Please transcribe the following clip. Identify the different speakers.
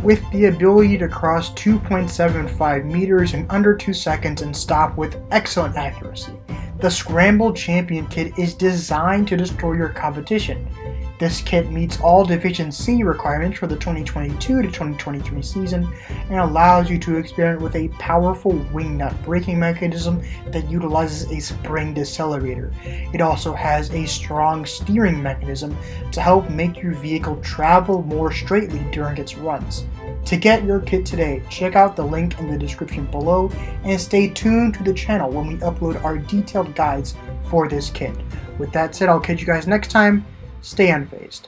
Speaker 1: with the ability to cross 2.75 meters in under 2 seconds and stop with excellent accuracy. The Scramble Champion Kit is designed to destroy your competition. This kit meets all Division C requirements for the 2022 to 2023 season and allows you to experiment with a powerful wing nut braking mechanism that utilizes a spring decelerator. It also has a strong steering mechanism to help make your vehicle travel more straightly during its runs. To get your kit today, check out the link in the description below and stay tuned to the channel when we upload our detailed guides for this kit. With that said, I'll catch you guys next time. Stay unfazed.